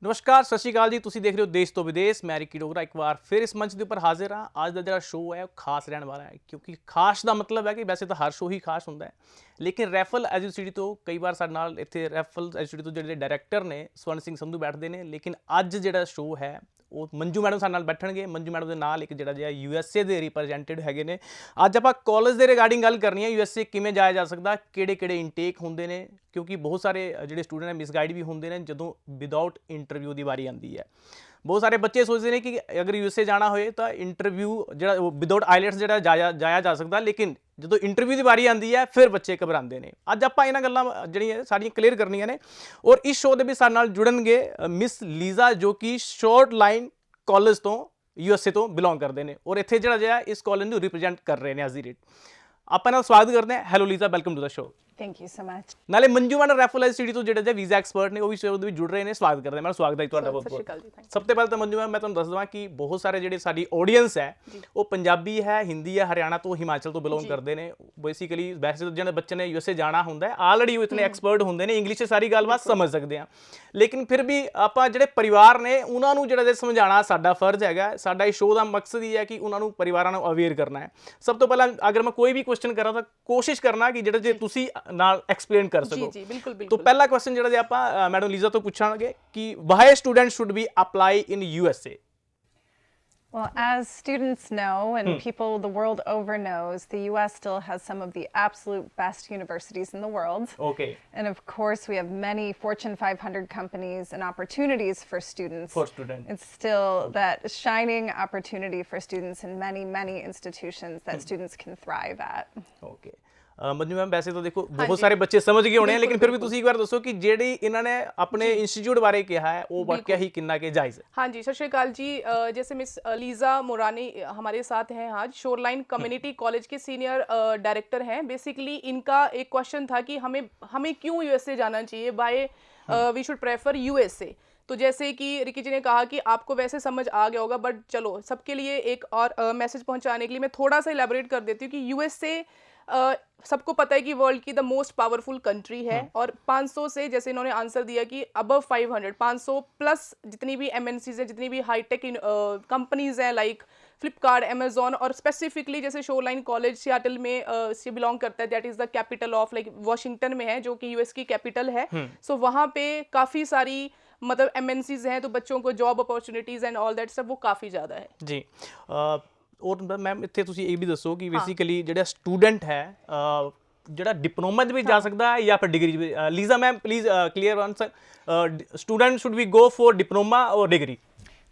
नमस्कार सत श्रीकाल जी। तुसीं देख रहे हो देश तो विदेश। मैं रिकी डोगरा एक बार फिर इस मंच के उपर हाजिर हाँ। अज का जो शो है खास रहने वाला है, क्योंकि खास का मतलब है कि वैसे तो हर शो ही खास होंगे, लेकिन रैफल एजुसिटी तो कई बार साडे नाल इत्थे रैफल एजुसिटी तो जो डायरैक्टर ने स्वर्ण सिंह संधू बैठते हैं, लेकिन अज जो शो है वो मंजू मैडम साडे नाल बैठणगे। मंजू मैडम के नाल एक जिहड़ा यूएसए के रिप्रजेंटेड हैगे ने। अज आपां कॉलेज के रिगार्डिंग गल करनी है, यूएसए किवें जाया जा सकता, किहड़े-किहड़े इनटेक होंदे ने, क्योंकि बहुत सारे जिहड़े स्टूडेंट है मिसगाइड भी होंदे ने जदों विदाउट इंटरव्यू की बारी आती है। बहुत सारे बच्चे सोचते हैं कि अगर यूएसए जाना होए तो इंटरव्यू जो विदाउट आईलैट्स जो जाया जा सकता, लेकिन जो इंटरव्यू की बारी आती है फिर बच्चे घबराते हैं। अज आप इन्हां गल्लां जिहड़ियां सारियां क्लीयर करनियां ने, और इस शो के भी साडे नाल जुड़नगे मिस लीजा, जो कि शॉर्ट लाइन कॉलेज तो यूएसए तो बिलोंग करते हैं और इत्थे जिहड़ा इस कॉलेज को रिप्रजेंट कर रहे हैं। अज दी डेट आप स्वागत करते हैं। Hello Lisa, welcome to the show. Thank you so much. नाले मंजू मैडम रैफल एजुसिटी तो जो वीज़ा एक्सपर्ट ने वो भी शो भी जुड़ रहे हैं। स्वागत करते हैं मैडम, स्वागत है तुहाडा बहुत बहुत। सबसे पहले तो मंजू मैम मैं तुहानूं दस देवां कि बहुत सारे जिहड़े साडी ऑडियंस है वो पंजाबी है, हिंदी है, हरियाणा तो हिमाचल तो बिलोंग करते हैं। बेसिकली वैसे तो जिहड़े बच्चे ने यूएसए जाना होंदा है ऑलरेडी वो इतने एक्सपर्ट होंदे ने, इंग्लिश सारी गलबात समझ सकते हैं, लेकिन फिर भी आपां जिहड़े परिवार ने उन्होंने जिहड़ा समझाना साडा फर्ज है। साडा इस शो का मकसद ही है कि उन्होंने परिवारों को अवेयर करना है। सब तो पहला अगर मैं कोई भी क्वेश्चन करा तो कोशिश करना कि जिहड़े जे तुसीं नाल एक्सप्लेन कर सको। जी, बिल्कुल, तो बिल्कुल। पहला क्वेश्चन जो आप मैडम लीजा तो पूछांगे कि why student should be apply in USA. Well, as students know, and people the world over knows, the US still has some of the absolute best universities in the world. Okay. And of course, we have many Fortune 500 companies and opportunities for students. For students. It's still that shining opportunity for students in many, many institutions that students can thrive at. Okay. Manju ma'am वैसे तो देखो बहुत सारे बच्चे समझ गए होने हैं, लेकिन फिर भी तुसी एक बार दसो कि जेडी इन्होंने अपने इंस्टीट्यूट बारे कहा है वो वाकया ही कितना के जायज़ है। हाँ जी, सत श्री अकाल जी। जैसे मिस लीजा मोरानी हमारे साथ हैं आज, शोरलाइन कम्युनिटी कॉलेज के सीनियर डायरेक्टर हैं। बेसिकली इनका एक क्वेश्चन था कि हमें क्यों यूएसए जाना चाहिए, by we should prefer USA. तो जैसे कि रिकी जी ने कहा कि आपको वैसे समझ आ गया होगा, बट चलो सबके लिए एक और मैसेज पहुंचाने के लिए मैं थोड़ा सा इलेबोरेट कर देती हूँ कि यूएसए सबको पता है कि वर्ल्ड की द मोस्ट पावरफुल कंट्री है, और 500 से, जैसे इन्होंने आंसर दिया कि अबव 500 प्लस जितनी भी एमएनसीज हैं, जितनी भी हाईटेक कंपनीज हैं लाइक फ्लिपकार्ट, अमेजोन, और स्पेसिफिकली जैसे शोरलाइन कॉलेज सियाटल में से बिलोंग करता है, that is the capital of like Washington में है जो कि यूएस की कैपिटल है। सो वहाँ पे काफ़ी सारी मतलब एमएनसीज हैं, तो बच्चों को job opportunities and all that सब वो काफ़ी ज़्यादा है जी। और मैम इत्थे तुसी ये भी दसो कि बेसिकली जिहड़ा स्टूडेंट है जिहड़ा डिप्लोमा भी जा सकता है या फिर डिग्री भी। Lisa ma'am please clear answer, student should we go for diploma और degree.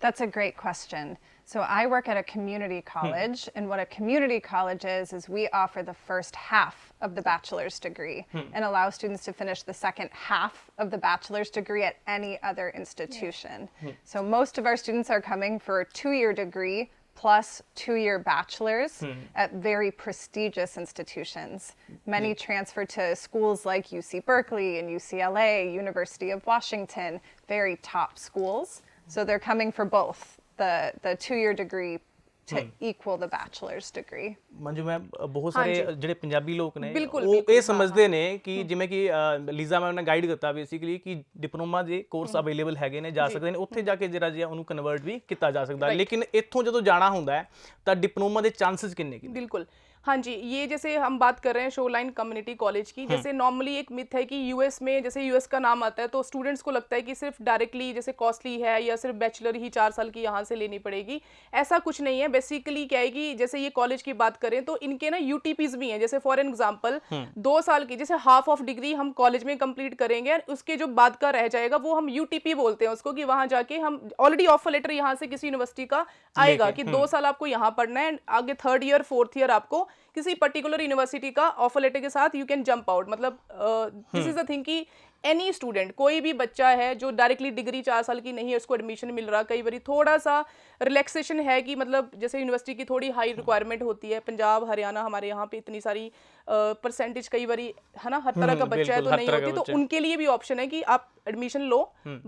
That's a great question. So I work at a community college, and what a community college is we offer the first half of the bachelor's degree and allow students to finish the second half of the bachelor's degree at any other institution. So most of our students are coming for a 2-year degree plus 2-year bachelor's at very prestigious institutions. Many transfer to schools like UC Berkeley and UCLA, University of Washington, very top schools. So they're coming for both the 2-year degree to equal the bachelor's degree. Manju ma'am बहुत सारे ਜਿਹੜੇ ਪੰਜਾਬੀ ਲੋਕ ਨੇ ਬਿਲਕੁਲ, ਉਹ ਬਿਲਕੁਲ, ਇਹ ਸਮਝਦੇ ਨੇ ਕਿ ਜਿਵੇਂ ਕਿ ਲੀਜ਼ਾ ਮੈਮ ਨੇ ਗਾਈਡ ਕੀਤਾ ਬੇਸਿਕਲੀ ਕਿ ਡਿਪਲੋਮਾ ਦੇ ਕੋਰਸ ਅਵੇਲੇਬਲ ਹੈਗੇ ਨੇ, ਜਾ ਸਕਦੇ ਨੇ ਉੱਥੇ ਜਾ ਕੇ ਜਿਹੜਾ ਜਿਹਾ ਉਹਨੂੰ ਕਨਵਰਟ ਵੀ ਕੀਤਾ ਜਾ ਸਕਦਾ, ਲੇਕਿਨ ਇੱਥੋਂ ਜਦੋਂ ਜਾਣਾ ਹੁੰਦਾ ਹੈ ਤਾਂ ਡਿਪਲੋਮਾ ਦੇ ਚਾਂਸਸ ਕਿੰਨੇ ਕੀ। बिल्कुल। हाँ जी, ये जैसे हम बात कर रहे हैं शोरलाइन कम्युनिटी कॉलेज की, जैसे नॉर्मली एक मिथ है कि यूएस में जैसे यूएस का नाम आता है तो स्टूडेंट्स को लगता है कि सिर्फ डायरेक्टली जैसे कॉस्टली है या सिर्फ बैचलर ही 4 साल की यहाँ से लेनी पड़ेगी। ऐसा कुछ नहीं है। बेसिकली क्या है कि जैसे ये कॉलेज की बात करें तो इनके ना यूटीपीज भी हैं। जैसे फॉर एग्जाम्पल 2 साल की जैसे हाफ ऑफ डिग्री हम कॉलेज में कंप्लीट करेंगे, उसके जो बाद का रह जाएगा वो हम यूटीपी बोलते हैं उसको, कि वहाँ जाके हम ऑलरेडी ऑफर लेटर यहाँ से किसी यूनिवर्सिटी का आएगा कि 2 साल आपको यहाँ पढ़ना है, आगे 3rd ईयर 4th ईयर आपको किसी पर्टिकुलर यूनिवर्सिटी का ऑफर लेटर के साथ यू कैन जंप आउट। मतलब दिस इज द थिंग कि एनी स्टूडेंट, कोई भी बच्चा है जो डायरेक्टली डिग्री 4 साल की नहीं है उसको एडमिशन मिल रहा। कई बार थोड़ा सा रिलैक्सेशन है कि मतलब जैसे यूनिवर्सिटी की थोड़ी हाई रिक्वायरमेंट होती है, पंजाब हरियाणा हमारे यहाँ पे इतनी सारी परसेंटेज कई बार है ना, हर तरह का बच्चा है तो नहीं होती, तो उनके लिए भी ऑप्शन है कि आप एडमिशन लो,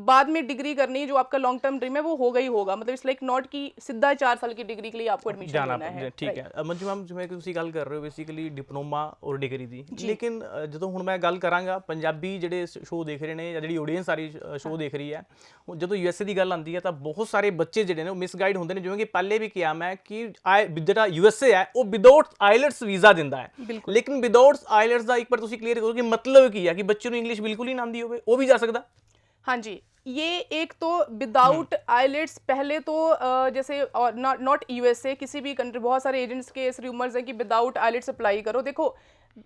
बाद में डिग्री करनी जो आपका लॉन्ग टर्म ड्रीम है वो होगा ही होगा। मतलब इट्स लाइक नॉट कि सीधा 4 साल की डिग्री के लिए आपको एडमिशन लेना है। ठीक है मंजू मैम, जिवें कि तुसीं गल कर रहे हो बेसिकली डिप्लोमा और डिग्री दी, लेकिन ਜਦੋਂ ਹੁਣ ਮੈਂ ਗੱਲ ਕਰਾਂਗਾ ਪੰਜਾਬੀ ਜਿਹੜੇ ਸ਼ੋਅ ਦੇਖ ਰਹੇ ਨੇ ਜਾਂ ਜਿਹੜੀ ਆਡੀਅנס ਸਾਰੀ ਸ਼ੋਅ ਦੇਖ ਰਹੀ ਹੈ, ਉਹ ਜਦੋਂ ਯੂਐਸਏ ਦੀ ਗੱਲ ਆਉਂਦੀ ਹੈ ਤਾਂ ਬਹੁਤ ਸਾਰੇ ਬੱਚੇ ਜਿਹੜੇ ਨੇ ਉਹ ਮਿਸਗਾਈਡ ਹੁੰਦੇ ਨੇ, ਜਿਵੇਂ ਕਿ ਪਹਿਲੇ ਵੀ ਕਿਹਾ ਮੈਂ ਕਿ ਜਿਹੜਾ ਯੂਐਸਏ ਹੈ ਉਹ ਵਿਦਆਊਟ ਆਈਲੈਟਸ ਵੀਜ਼ਾ ਦਿੰਦਾ ਹੈ, ਲੇਕਿਨ ਵਿਦਆਊਟ ਆਈਲੈਟਸ ਦਾ ਇੱਕ ਵਾਰ ਤੁਸੀਂ ਕਲੀਅਰ ਕਰੋ ਕਿ ਮਤਲਬ ਕੀ ਹੈ, ਕਿ ਬੱਚੇ ਨੂੰ ਇੰਗਲਿਸ਼ ਬਿਲकुल ही ना आती होवे वो भी जा सकता? हाँ जी, ये एक तो विदाउट आइलेट्स पहले तो जैसे और नॉट यूएसए, किसी भी कंट्री, बहुत सारे एजेंट्स के इस रूमर्स हैं कि विदाउट आइलेट्स अप्लाई करो। देखो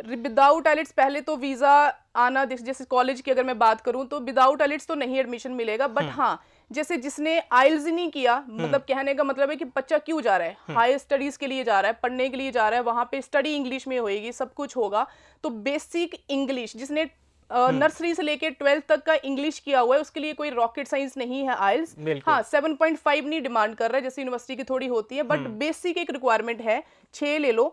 विदाउट आइलेट्स पहले तो वीज़ा आना, जैसे कॉलेज की अगर मैं बात करूं तो विदाउट आइलेट्स तो नहीं एडमिशन मिलेगा, बट हाँ जैसे जिसने आइल्स ही नहीं किया, मतलब कहने का मतलब है कि बच्चा क्यों जा रहा है, हायर स्टडीज़ के लिए जा रहा है, पढ़ने के लिए जा रहा है, वहाँ पे स्टडी इंग्लिश में होएगी, सब कुछ होगा, तो बेसिक इंग्लिश जिसने नर्सरी से लेके 12th तक का इंग्लिश किया हुआ है, उसके लिए कोई रॉकेट साइंस नहीं है आइल्स। हाँ 7.5 नहीं डिमांड कर रहा है जैसे यूनिवर्सिटी की थोड़ी होती है, बट बेसिक एक रिक्वायरमेंट है, 6 ले लो,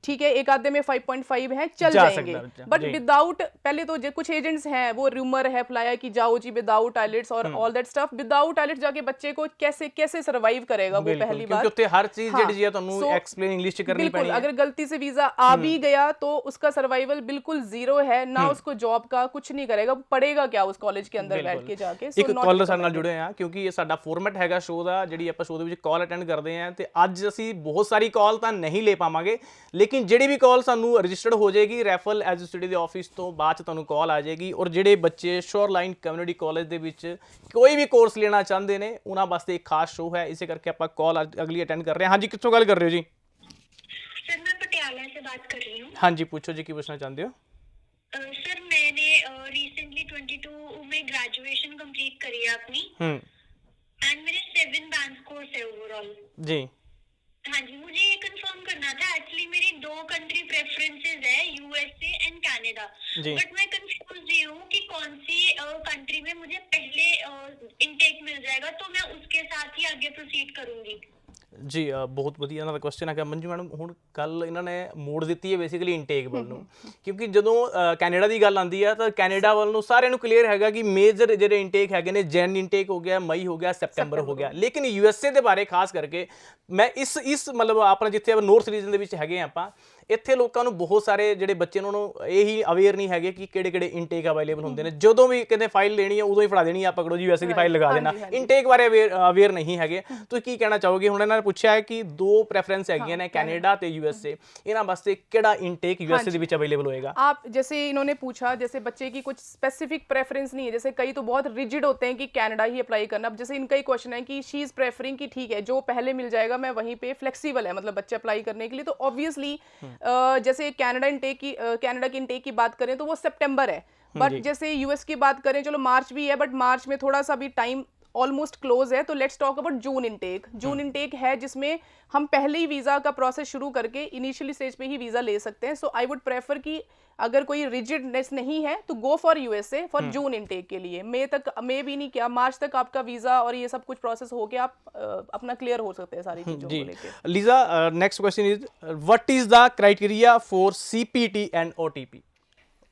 ठीक है, एक आधे में 5.5 है, चल जाएंगे, बट विदाउट, पहले तो कुछ एजेंट्स हैं वो रूमर है फैलाया कि जाओ जी विदाउट आइलेट्स और all that stuff. Without IELTS जाके बच्चे को कैसे कैसे सर्वाइव करेगा वो पहली बात, क्योंकि हर चीज ਜਿਹੜੀ ਹੈ ਤੁਹਾਨੂੰ एक्सप्लेन इंग्लिश ਚ करनी पड़ेगी। अगर गलती से वीजा आ भी गया तो उसका सर्वाइवल बिल्कुल जीरो है ना, उसको जॉब का कुछ नहीं करेगा, पढ़ेगा क्या उस कॉलेज के अंदर बैठ के जाके। ਇੱਕ ਕਾਲਰ ਸਾਡੇ ਨਾਲ ਜੁੜੇ ਆ, ਕਿਉਂਕਿ ਇਹ ਸਾਡਾ ਫਾਰਮੈਟ ਹੈਗਾ ਸ਼ੋਅ ਦਾ, ਜਿਹੜੀ ਆਪਾਂ ਸ਼ੋਅ ਦੇ ਵਿੱਚ ਕਾਲ ਅਟੈਂਡ ਕਰਦੇ ਆ, ਤੇ ਅੱਜ ਅਸੀਂ ਬਹੁਤ ਸਾਰੀ ਕਾਲ ਤਾਂ ਨਹੀਂ ਲੈ ਪਾਵਾਂਗੇ, ਲੇਕਿਨ ਜਿਹੜੀ ਵੀ ਕਾਲ ਸਾਨੂੰ ਰਜਿਸਟਰਡ ਹੋ ਜਾਏਗੀ ਰੈਫਲ ਐਜੂਸਿਟੀ ਦੇ ਆਫਿਸ ਤੋਂ, ਬਾਅਦ ਚ ਤੁਹਾਨੂੰ ਕਾਲ ਆ ਜਾਏਗੀ। ਔਰ ਜਿਹੜੇ ਬੱਚੇ ਸ਼ੋਰਲਾਈਨ ਕਮਿਊਨਿਟੀ ਕਾਲਜ ਦੇ ਵਿੱਚ ਕੋਈ ਵੀ ਕੋਰਸ ਲੈਣਾ ਚਾਹੁੰਦੇ ਨੇ, ਉਹਨਾਂ ਵਾਸਤੇ ਇੱਕ ਖਾਸ ਸ਼ੋਅ ਹੈ, ਇਸੇ ਕਰਕੇ ਆਪਾਂ ਕਾਲ ਅਗਲੀ ਅਟੈਂਡ ਕਰ ਰਹੇ ਹਾਂ। ਹਾਂਜੀ, ਕਿੱਥੋਂ ਗੱਲ ਕਰ ਰਹੇ ਹੋ ਜੀ? सर मैं पटियाला से बात कर रही हूँ। ਹਾਂਜੀ, ਪੁੱਛੋ ਜੀ, ਕੀ ਪੁੱਛਣਾ ਚਾਹੁੰਦੇ ਹੋ? सर मैंने रिसेंटली 22 में ग्रेजुएशन कंप्लीट करी है अपनी, एंड मेरे 7 बैंक कोर्स है ओवरऑल जी। हाँ जी, मुझे ये कंफर्म करना था, एक्चुअली मेरी 2 कंट्री प्रेफरेंसेस है, यूएसए एंड कनाडा, बट मैं कंफ्यूज ये हूँ कि कौन सी कंट्री में मुझे पहले इनटेक मिल जाएगा, तो मैं उसके साथ ही आगे प्रोसीड करूँगी। ਜੀ ਬਹੁਤ ਵਧੀਆ ਇਹਨਾਂ ਦਾ ਕੁਐਸਚਨ ਹੈਗਾ। ਮੰਜੂ ਮੈਡਮ, ਹੁਣ ਕੱਲ ਇਹਨਾਂ ਨੇ ਮੋੜ ਦਿੱਤੀ ਹੈ ਬੇਸਿਕਲੀ ਇਨਟੇਕ ਵੱਲ ਨੂੰ, ਕਿਉਂਕਿ ਜਦੋਂ ਕੈਨੇਡਾ ਦੀ ਗੱਲ ਆਉਂਦੀ ਹੈ ਤਾਂ ਕੈਨੇਡਾ ਵੱਲ ਨੂੰ ਸਾਰਿਆਂ ਨੂੰ ਕਲੀਅਰ ਹੈਗਾ ਕਿ ਮੇਜਰ ਜਿਹੜੇ ਇਨਟੇਕ ਹੈਗੇ ਨੇ, ਜੈਨ ਇਨਟੇਕ ਹੋ ਗਿਆ, ਮਈ ਹੋ ਗਿਆ, ਸੈਪਟੈਂਬਰ ਹੋ ਗਿਆ, ਲੇਕਿਨ ਯੂਐਸਏ ਦੇ ਬਾਰੇ ਖਾਸ ਕਰਕੇ ਮੈਂ ਇਸ ਮਤਲਬ ਆਪਣਾ ਜਿੱਥੇ ਨੌਰਥ ਰੀਜਨ ਦੇ ਵਿੱਚ ਹੈਗੇ ਆਪਾਂ, ਇੱਥੇ ਲੋਕਾਂ ਨੂੰ ਬਹੁਤ ਸਾਰੇ ਜਿਹੜੇ ਬੱਚੇ ਨੇ ਉਹਨਾਂ ਨੂੰ ਇਹੀ ਅਵੇਅਰ ਨਹੀਂ ਹੈਗੇ ਕਿ ਕਿਹੜੇ ਕਿਹੜੇ ਇਨਟੇਕ ਅਵੇਲੇਬਲ ਹੁੰਦੇ ਨੇ। ਜਦੋਂ ਵੀ ਕਹਿੰਦੇ ਫਾਈਲ ਲੈਣੀ ਹੈ ਉਦੋਂ ਹੀ ਫੜਾ ਦੇਣੀ ਆ, ਪਕੜੋ ਜੀ ਯੂਐਸਏ ਦੀ ਫਾਈਲ ਲਗਾ ਦੇਣਾ, ਇਨਟੇਕ ਬਾਰੇ ਅਵੇਅਰ ਨਹੀਂ ਹੈਗੇ। ਤੁਸੀਂ ਕੀ ਕਹਿਣਾ ਚਾਹੋਗੇ? ਹੁਣ ਇਹਨਾਂ ਨੇ ਪੁੱਛਿਆ ਹੈ ਕਿ 2 प्रेफरेंस हैगी ने, कनाडा ते यूएसए, इना वास्ते केड़ा इनटेक यूएसए दे विच अवेलेबल होएगा? आप जैसे इन्होंने पूछा, जैसे बच्चे की कुछ स्पेसिफिक प्रेफरेंस नहीं है, जैसे कई तो बहुत रिजिड होते हैं कि कनाडा ही अप्लाई करना। अब जैसे इनका ही क्वेश्चन है कि शी इज प्रेफरिंग कि ठीक है जो पहले मिल जाएगा मैं वहीं पे फ्लेक्सिबल है, मतलब बच्चे अप्लाई करने के लिए, तो ऑब्वियसली जैसे कनाडा की इनटेक की बात करें तो वो सितंबर है, बट जैसे यूएस की बात करें, चलो मार्च भी है, बट मार्च में थोड़ा सा भी टाइम ऑलमोस्ट क्लोज है, तो let's talk about June intake. June intake है जिसमें हम पहले ही वीज़ा का प्रोसेस शुरू करके इनिशियली स्टेज पे ही वीज़ा ले सकते हैं। सो आई वुड प्रेफर कि अगर कोई रिजिडनेस नहीं है तो go for USA for June intake के लिए। मई भी नहीं किया, मार्च तक आपका वीज़ा और ये सब कुछ प्रोसेस हो के आप अपना क्लियर हो सकते हैं सारी चीज़ों को लेके। Lisa, next question is what is the criteria for CPT and OTP?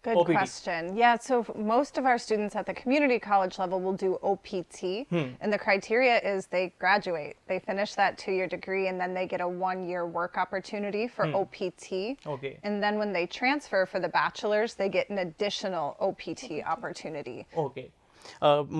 Good OPT. question. Yeah, so most of our students at the community college level will do OPT, and the criteria is they graduate, they finish that 2-year degree, and then they get a 1-year work opportunity for OPT. Okay. And then when they transfer for the bachelor's, they get an additional OPT opportunity. Okay.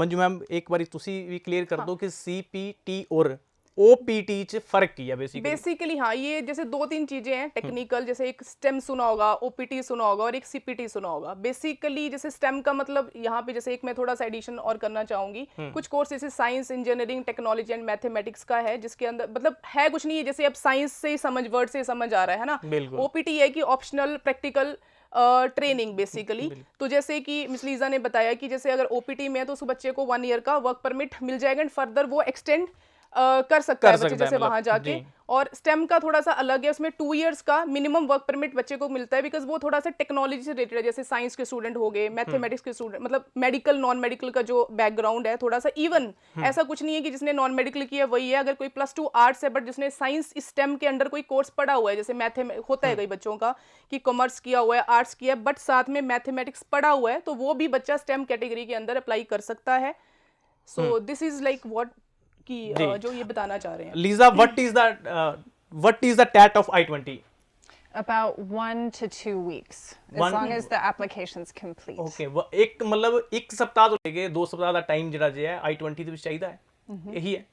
Manju ma'am, एक बारी तुसी भी clear कर दो कि CPT और OPT च फर्क की है बेसिकली। हाँ, ये जैसे 2-3 चीजें हैं टेक्निकल, जैसे एक स्टेम सुना होगा, ओपीटी सुना होगा और एक सीपीटी सुना होगा। बेसिकली जैसे स्टेम का मतलब यहाँ पे जैसे एक मैं थोड़ा सा एडिशन और करना चाहूंगी, कुछ कोर्स जैसे science, engineering, technology and mathematics का है, जिसके अंदर मतलब है कुछ नहीं है, जैसे अब साइंस से समझ, वर्ड से समझ आ रहा है ना। ओपीटी है कि ऑप्शनल प्रैक्टिकल ट्रेनिंग बेसिकली। तो जैसे कि मिस लीजा ने बताया कि जैसे अगर ओपीटी में है तो उस बच्चे को 1 ईयर का वर्क परमिट मिल जाएगा एंड फर्दर वो एक्सटेंड कर सकता है बच्चे जैसे वहां जाके। और स्टेम का थोड़ा सा अलग है, उसमें 2 इयर्स का मिनिमम वर्क परमिट बच्चे को मिलता है, बिकॉज वो थोड़ा सा टेक्नोलॉजी से रिलेटेड है, जैसे साइंस के स्टूडेंट हो गए, मैथमेटिक्स के स्टूडेंट, मतलब मेडिकल नॉन मेडिकल का जो बैकग्राउंड है थोड़ा सा इवन ऐसा कुछ नहीं है कि जिसने नॉन मेडिकल किया वही है। अगर कोई +2 आर्ट्स है बट जिसने साइंस स्टेम के अंडर कोई कोर्स पढ़ा हुआ है, जैसे होता है कई बच्चों का कि कॉमर्स किया हुआ है, आर्ट्स किया है, बट साथ में मैथमेटिक्स पढ़ा हुआ है, तो वो भी बच्चा स्टेम कैटेगरी के अंदर अप्लाई कर सकता है। So this is like what कि जो ये बताना चाह रहे हैं। Lisa, what is the date of I-20? About 1 to 2 weeks, as One- long as the application's complete. Okay ਇੱਕ ਮਤਲਬ ਇੱਕ ਸप्ताह ਤੋਂ ਲੈ ਕੇ 2 ਸप्ताह ਦਾ ਟਾਈਮ ਜਿਹੜਾ ਜੇ ਹੈ I-20 ਦੇ ਵਿੱਚ ਚਾਹੀਦਾ ਹੈ ਇਹੀ ਹੈ